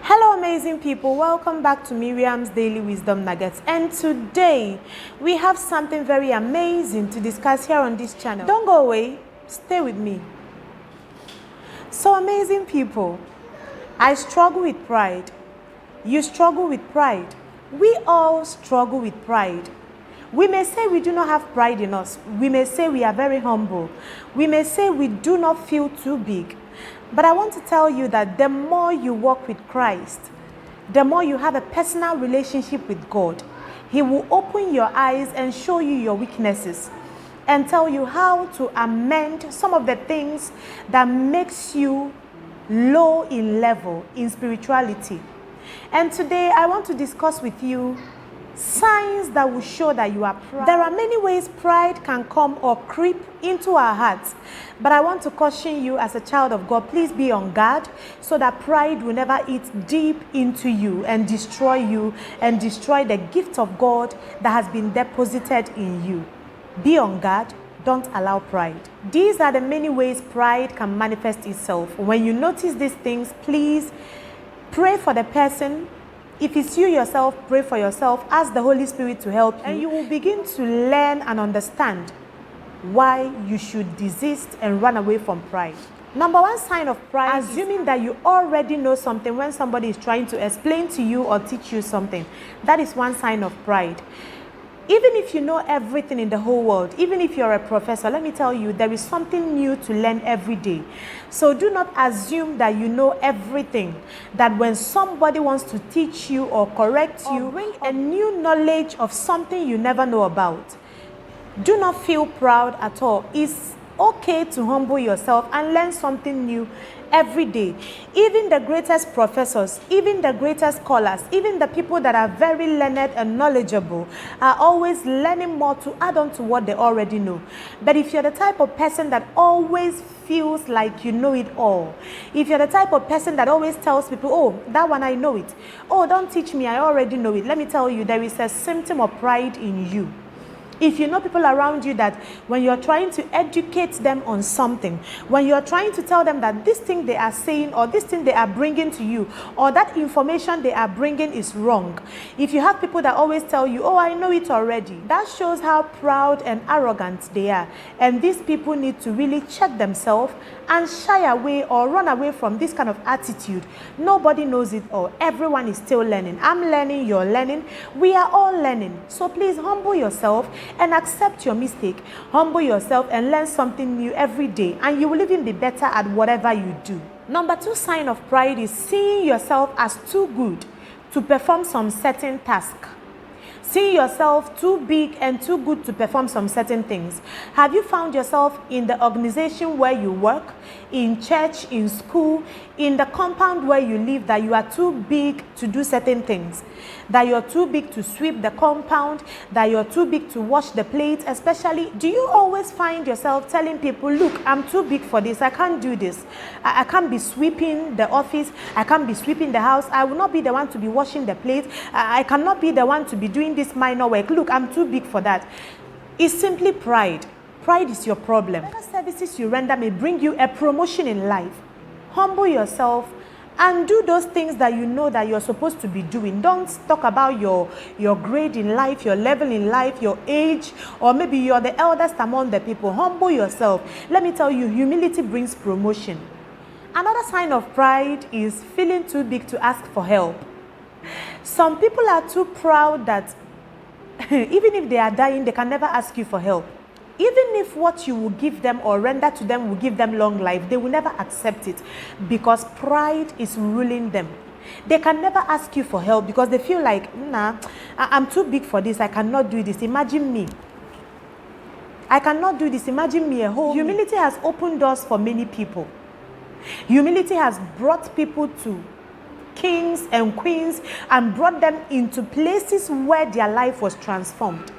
Hello amazing people, welcome back to Miriam's Daily Wisdom Nuggets, and today we have something very amazing to discuss here on this channel. Don't go away, stay with me. So amazing people, I struggle with pride. You struggle with pride. We all struggle with pride. We may say we do not have pride in us. We may say we are very humble. We may say we do not feel too big. But I want to tell you that the more you walk with Christ, the more you have a personal relationship with God, He will open your eyes and show you your weaknesses and tell you how to amend some of the things that makes you low in level in spirituality. And today I want to discuss with you signs that will show that you are proud. There are many ways pride can come or creep into our hearts, but I want to caution you as a child of God, please be on guard so that pride will never eat deep into you and destroy the gift of God that has been deposited in you. Be on guard. Don't allow pride. These are the many ways pride can manifest itself. When you notice these things, please pray for the person. If it's you yourself, pray for yourself. Ask the Holy Spirit to help you. And you will begin to learn and understand why you should desist and run away from pride. Number one sign of pride, assuming that you already know something when somebody is trying to explain to you or teach you something. That is one sign of pride. Even if you know everything in the whole world, even if you're a professor, let me tell you, there is something new to learn every day. So do not assume that you know everything, that when somebody wants to teach you or correct you, bring a new knowledge of something you never know about. Do not feel proud at all. It's okay to humble yourself and learn something new every day. Even the greatest professors, even the greatest scholars, even the people that are very learned and knowledgeable are always learning more to add on to what they already know. But if you're the type of person that always feels like you know it all, if you're the type of person that always tells people, oh, that one I know it, oh, don't teach me, I already know it, let me tell you, there is a symptom of pride in you. If you know people around you that when you're trying to educate them on something, when you're trying to tell them that this thing they are saying or this thing they are bringing to you or that information they are bringing is wrong, if you have people that always tell you, oh, I know it already, that shows how proud and arrogant they are. And these people need to really check themselves and shy away or run away from this kind of attitude. Nobody knows it all. Everyone is still learning. I'm learning, you're learning. We are all learning. So please humble yourself and accept your mistake. Humble yourself and learn something new every day, and you will even be better at whatever you do. Number two sign of pride is seeing yourself as too good to perform some certain task. Seeing yourself too big and too good to perform some certain things. Have you found yourself in the organization where you work, in church, in school, in the compound where you live, that you are too big to do certain things? That you're too big to sweep the compound, that you're too big to wash the plates, especially? Do you always find yourself telling people, look, I'm too big for this, I can't do this. I can't be sweeping the office, I can't be sweeping the house, I will not be the one to be washing the plates, I cannot be the one to be doing this minor work. Look, I'm too big for that. It's simply pride. Pride is your problem. Whatever services you render may bring you a promotion in life. Humble yourself and do those things that you know that you're supposed to be doing. Don't talk about your grade in life, your level in life, your age, or maybe you're the eldest among the people. Humble yourself. Let me tell you, humility brings promotion. Another sign of pride is feeling too big to ask for help. Some people are too proud that even if they are dying, they can never ask you for help. Even if what you will give them or render to them will give them long life, they will never accept it because pride is ruling them. They can never ask you for help because they feel like, nah, I'm too big for this, I cannot do this. Imagine me. I cannot do this. Imagine me. Humility has opened doors for many people. Humility has brought people to kings and queens and brought them into places where their life was transformed.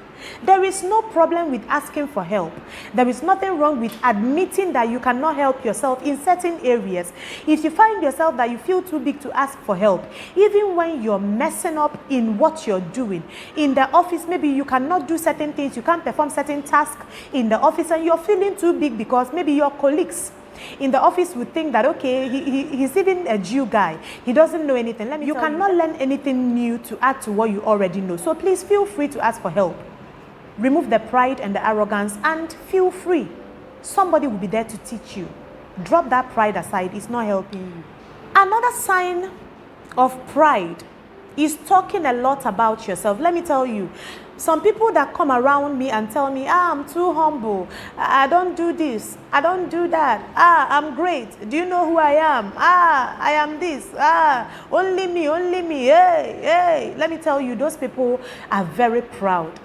There is no problem with asking for help. There is nothing wrong with admitting that you cannot help yourself in certain areas. If you find yourself that you feel too big to ask for help, even when you're messing up in what you're doing, in the office, maybe you cannot do certain things, you can't perform certain tasks in the office, and you're feeling too big because maybe your colleagues in the office would think that, okay, he's even a Jew guy. He doesn't know anything. You cannot learn anything new to add to what you already know. So please feel free to ask for help. Remove the pride and the arrogance and feel free. Somebody will be there to teach you. Drop that pride aside. It's not helping you. Another sign of pride is talking a lot about yourself. Let me tell you, some people that come around me and tell me, I'm too humble, I don't do this, I don't do that, I'm great, do you know who I am, I am this, only me, hey. Let me tell you, those people are very proud.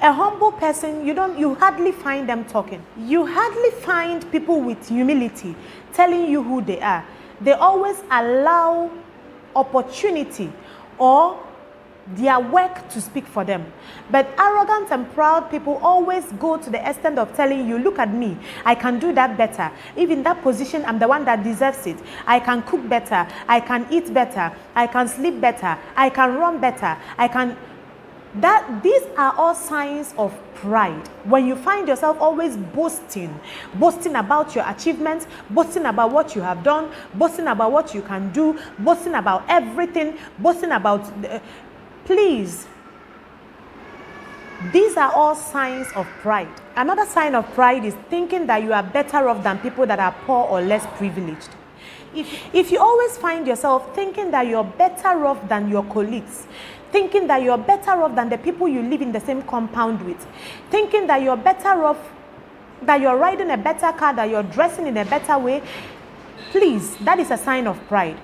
A humble person, you hardly find them talking. You hardly find people with humility telling you who they are. They always allow opportunity or their work to speak for them. But arrogant and proud people always go to the extent of telling you, look at me, I can do that better. Even that position, I'm the one that deserves it. I can cook better, I can eat better, I can sleep better, I can run better, these are all signs of pride. When you find yourself always boasting about your achievements, boasting about what you have done, boasting about what you can do, boasting about everything, boasting about please, these are all signs of pride. Another sign of pride is thinking that you are better off than people that are poor or less privileged. If you always find yourself thinking that you're better off than your colleagues, thinking that you're better off than the people you live in the same compound with, thinking that you're better off, that you're riding a better car, that you're dressing in a better way, please, that is a sign of pride.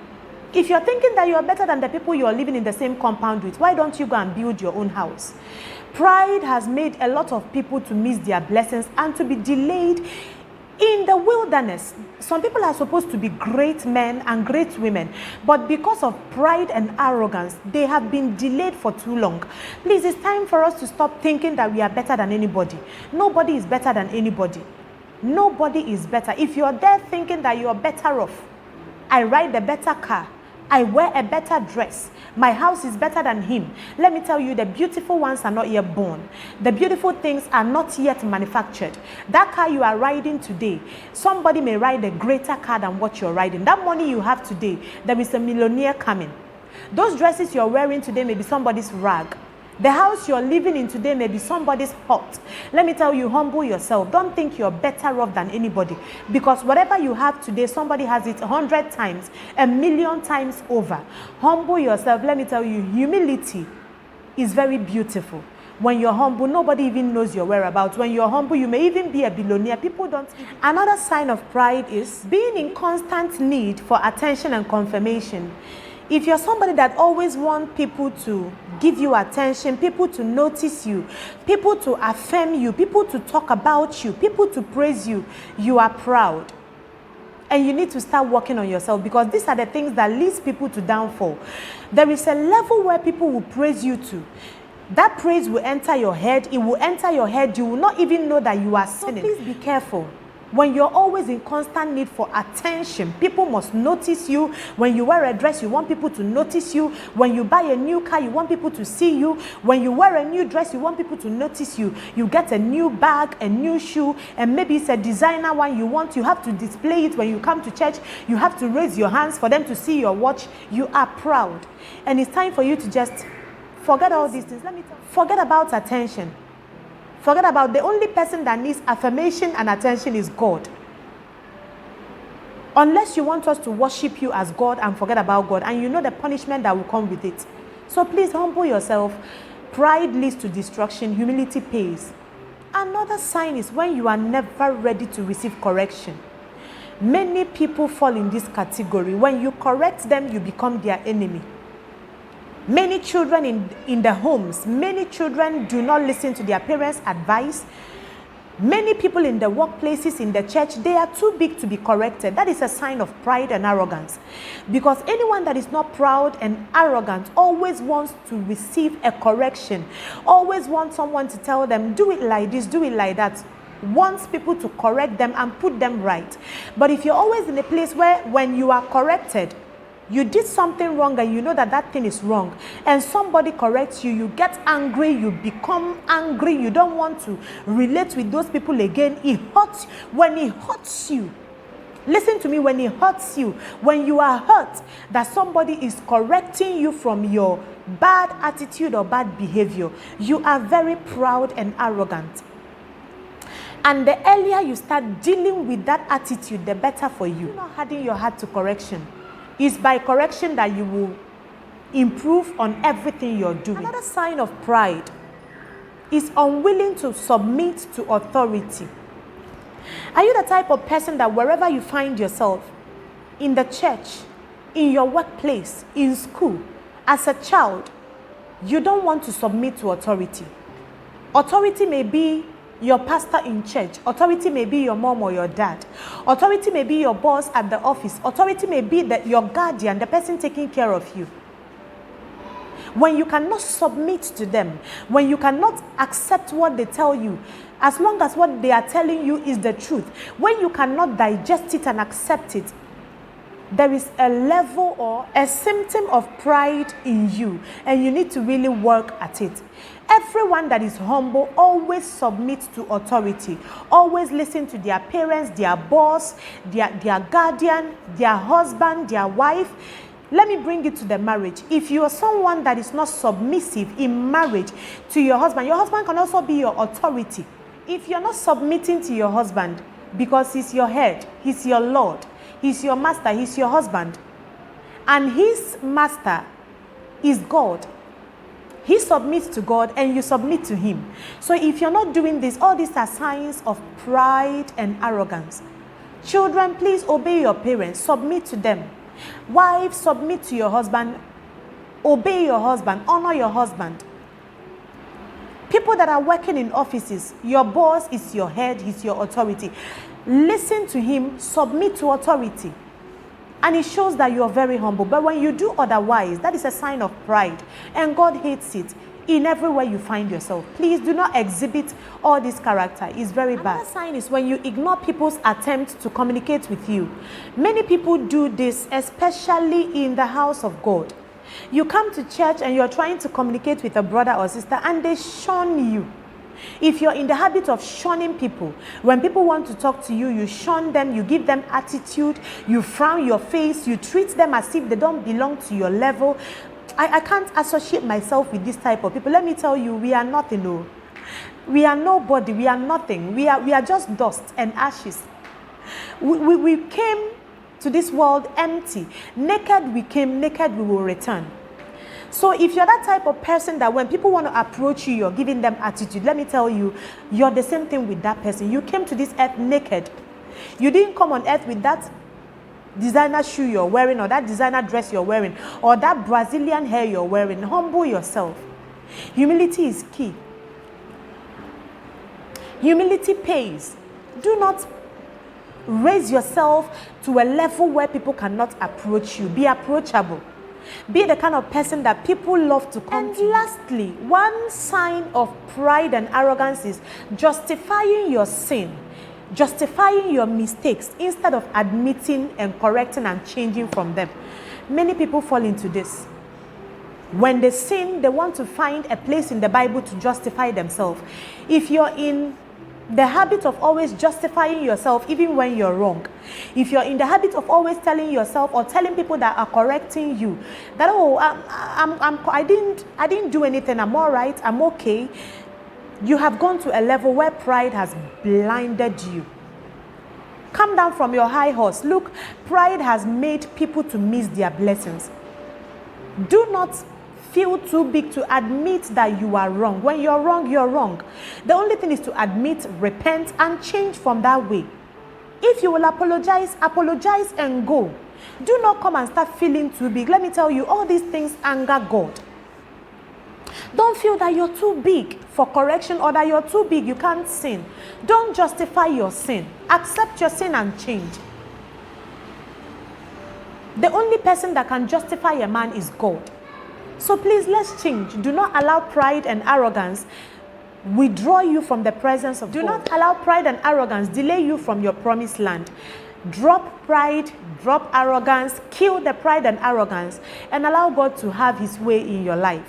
If you're thinking that you're better than the people you're living in the same compound with, why don't you go and build your own house? Pride has made a lot of people to miss their blessings and to be delayed in the wilderness. Some people are supposed to be great men and great women, but because of pride and arrogance, they have been delayed for too long. Please, it's time for us to stop thinking that we are better than anybody. Nobody is better than anybody. Nobody is better. If you're there thinking that you're better off, I ride a better car, I wear a better dress, my house is better than him. Let me tell you, the beautiful ones are not yet born. The beautiful things are not yet manufactured. That car you are riding today, somebody may ride a greater car than what you're riding. That money you have today, there is a millionaire coming. Those dresses you're wearing today may be somebody's rag. The house you're living in today may be somebody's hut. Let me tell you, humble yourself. Don't think you're better off than anybody. Because whatever you have today, somebody has it 100 times, 1,000,000 times over. Humble yourself. Let me tell you, humility is very beautiful. When you're humble, nobody even knows your whereabouts. When you're humble, you may even be a billionaire. People don't. Another sign of pride is being in constant need for attention and confirmation. If you're somebody that always wants people to give you attention, people to notice you, people to affirm you, people to talk about you, people to praise you, you are proud. And you need to start working on yourself, because these are the things that leads people to downfall. There is a level where people will praise you to. That praise will enter your head. It will enter your head. You will not even know that you are sinning. So please be careful. When you're always in constant need for attention, people must notice you. When you wear a dress, you want people to notice you. When you buy a new car, you want people to see you. When you wear a new dress, you want people to notice you. You get a new bag, a new shoe, and maybe it's a designer one you want. You have to display it when you come to church. You have to raise your hands for them to see your watch. You are proud. And it's time for you to just forget all these things. Forget about attention. Forget about the only person that needs affirmation and attention is God. Unless you want us to worship you as God and forget about God, and you know the punishment that will come with it. So please humble yourself. Pride leads to destruction. Humility pays. Another sign is when you are never ready to receive correction. Many people fall in this category. When you correct them, you become their enemy. Many children in the homes, many children do not listen to their parents' advice. Many people in the workplaces, in the church, they are too big to be corrected. That is a sign of pride and arrogance. Because anyone that is not proud and arrogant always wants to receive a correction. Always wants someone to tell them, do it like this, do it like that. Wants people to correct them and put them right. But if you're always in a place where when you are corrected, you did something wrong and you know that that thing is wrong, and somebody corrects you, you get angry, you become angry, you don't want to relate with those people again. It hurts. When it hurts you, Listen to me, when it hurts you, when you are hurt that somebody is correcting you from your bad attitude or bad behavior, you are very proud and arrogant. And the earlier you start dealing with that attitude, the better for you. Not hardening your heart to correction. It's by correction that you will improve on everything you're doing. Another sign of pride is unwilling to submit to authority. Are you the type of person that wherever you find yourself, in the church, in your workplace, in school, as a child, you don't want to submit to authority? Authority may be your pastor in church. Authority may be your mom or your dad. Authority may be your boss at the office. Authority may be your guardian, the person taking care of you. When you cannot submit to them, when you cannot accept what they tell you, as long as what they are telling you is the truth, when you cannot digest it and accept it, there is a level or a symptom of pride in you, and you need to really work at it. Everyone that is humble always submits to authority, always listen to their parents, their boss, their guardian, their husband, their wife. Let me bring it to the marriage. If you are someone that is not submissive in marriage to your husband can also be your authority. If you're not submitting to your husband because he's your head, he's your Lord, he's your master, he's your husband, and his master is God, he submits to God and you submit to him. So if you're not doing this, all these are signs of pride and arrogance. Children, please obey your parents, submit to them. Wives, submit to your husband, obey your husband, honor your husband. People that are working in offices, your boss is your head, he's your authority. Listen to him, submit to authority. And it shows that you are very humble. But when you do otherwise, that is a sign of pride. And God hates it in everywhere you find yourself. Please do not exhibit all this character. It's very bad. Another sign is when you ignore people's attempts to communicate with you. Many people do this, especially in the house of God. You come to church and you're trying to communicate with a brother or sister and they shun you. If you're in the habit of shunning people, when people want to talk to you, you shun them, you give them attitude, you frown your face, you treat them as if they don't belong to your level. I can't associate myself with this type of people. Let me tell you, we are nothing. No. We are nobody. We are nothing. We are just dust and ashes. We came to this world empty. Naked we came, naked we will return. So if you're that type of person that when people want to approach you, you're giving them attitude, let me tell you, you're the same thing with that person. You came to this earth naked. You didn't come on earth with that designer shoe you're wearing, or that designer dress you're wearing, or that Brazilian hair you're wearing. Humble yourself. Humility is key. Humility pays. Do not raise yourself to a level where people cannot approach you. Be approachable. Be the kind of person that people love to come to. And lastly, one sign of pride and arrogance is justifying your sin, justifying your mistakes instead of admitting and correcting and changing from them. Many people fall into this. When they sin, they want to find a place in the Bible to justify themselves. If you're in the habit of always justifying yourself even when you're wrong, if you're in the habit of always telling yourself or telling people that are correcting you that, oh, I didn't do anything, I'm all right, I'm okay, you have gone to a level where pride has blinded you. Come down from your high horse. Look, pride has made people to miss their blessings. Do not feel too big to admit that you are wrong. When you're wrong, you're wrong. The only thing is to admit, repent, and change from that way. If you will apologize, apologize and go. Do not come and start feeling too big. Let me tell you, all these things anger God. Don't feel that you're too big for correction or that you're too big, you can't sin. Don't justify your sin. Accept your sin and change. The only person that can justify a man is God. So please, let's change. Do not allow pride and arrogance withdraw you from the presence of God. Do not allow pride and arrogance delay you from your promised land. Drop pride, drop arrogance, kill the pride and arrogance, and allow God to have his way in your life.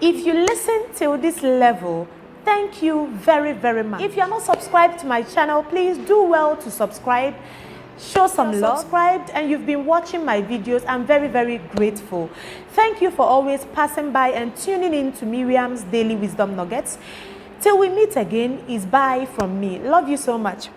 If you listen till this level, thank you very, very much. If you are not subscribed to my channel, please do well to subscribe. show some love, subscribed, and you've been watching my videos. I'm very, very grateful. Thank you for always passing by and tuning in to Miriam's Daily Wisdom Nuggets. Till we meet again, is bye from me. Love you so much.